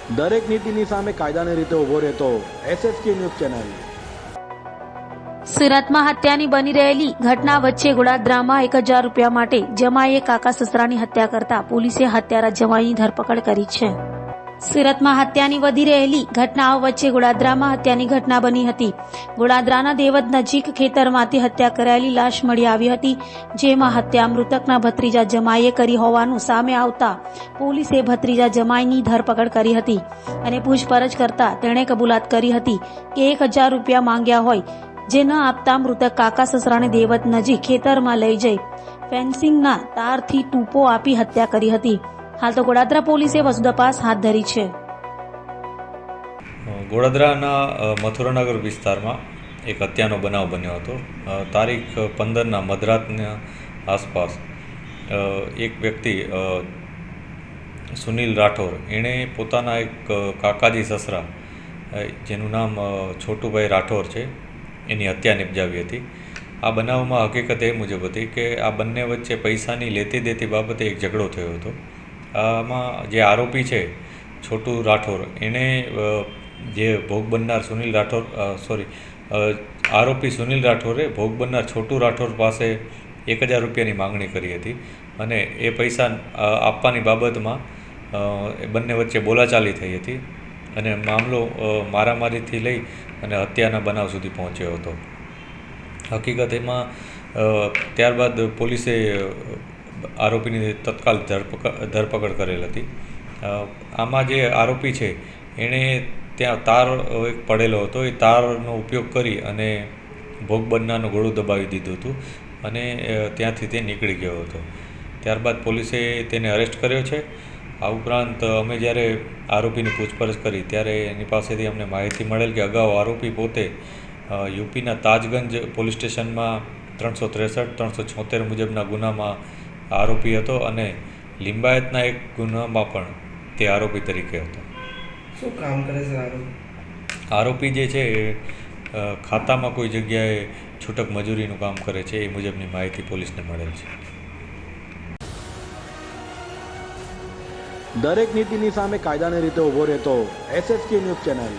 દરેક નીતિની સામે કાયદાની રીતે ઊભો રહેતો SSK ન્યૂઝ ચેનલ। સુરતમાં હત્યાની બની રહેલી ઘટના વચ્ચે ગોળાદરામાં 1000 રૂપિયા માટે જમાઈએ કાકા સસરાની હત્યા કરતા પોલીસે હત્યારા જમાઈની ધરપકડ કરી છે। સુરતમાં હત્યાની વધી રહેલી ઘટનાઓ વચ્ચે ગોળાદરામાં હત્યાની ઘટના બની હતી। ગોળાદરાના દેવદ નજીક ખેતરમાંથી હત્યા કરાયેલી લાશ મળી આવી હતી, જેમાં હત્યા મૃતકના ભત્રીજા જમાઈએ કરી હોવાનું સામે આવતા પોલીસે ભત્રીજા જમાઈની ધરપકડ કરી હતી અને પૂછપરછ કરતા તેણે કબૂલાત કરી હતી કે 1000 રૂપિયા માંગ્યા હોય, જે ન આપતા મૃતક કાકા સસરાને દેવદ નજીક ખેતરમાં લઈ જઈ ફેન્સિંગના તારથી ટૂંપો આપી હત્યા કરી હતી। હાલ તો ગોળાદરા પોલીસે વધુ તપાસ હાથ ધરી છે। ગોળાદરાના મથુરાનગર વિસ્તારમાં એક હત્યાનો બનાવ બન્યો હતો। તારીખ 15ના મધરાતના આસપાસ એક વ્યક્તિ સુનિલ રાઠોર એણે પોતાના એક કાકાજી સસરા જેનું નામ છોટુભાઈ રાઠોર છે એની હત્યા નિપજાવી હતી। આ બનાવમાં હકીકત એ મુજબ હતી કે આ બંને વચ્ચે પૈસાની લેતી દેતી બાબતે એક ઝઘડો થયો હતો। આમાં જે આરોપી છે છોટુ રાઠોર એણે જે ભોગ બનનાર આરોપી સુનિલ રાઠોરે ભોગ બનનાર છોટુ રાઠોર પાસે 1000 રૂપિયાની માંગણી કરી હતી અને એ પૈસા આપવાની બાબતમાં બંને વચ્ચે બોલાચાલી થઈ હતી અને મામલો મારામારીથી લઈ અને હત્યાના બનાવ સુધી પહોંચ્યો હતો। હકીકત એમાં ત્યારબાદ પોલીસે આરોપીની તત્કાલ ધરપકડ કરેલ હતી। આમાં જે આરોપી છે એણે ત્યાં તાર એક પડેલો હતો, એ તારનો ઉપયોગ કરી અને ભોગ બનનારનું ગળું દબાવી દીધું હતું અને ત્યાંથી તે નીકળી ગયો હતો। ત્યારબાદ પોલીસે તેને અરેસ્ટ કર્યો છે। આ ઉપરાંત અમે જ્યારે આરોપીની પૂછપરછ કરી ત્યારે એની પાસેથી અમને માહિતી મળેલ કે અગાઉ આરોપી પોતે યુપીના તાજગંજ પોલીસ સ્ટેશનમાં 363, 376 મુજબના ગુનામાં આરોપી હતો અને લિંબાયતના એક ગુનામાં પણ તે આરોપી તરીકે હતો। શું કામ કરે છે આરોપી જે છે એ ખાતામાં કોઈ જગ્યાએ છૂટક મજૂરીનું કામ કરે છે, એ મુજબની માહિતી પોલીસને મળેલ છે। દરેક નીતિની સામે કાયદાની રીતે ઊભો રહેતો SSK ન્યૂઝ ચેનલ।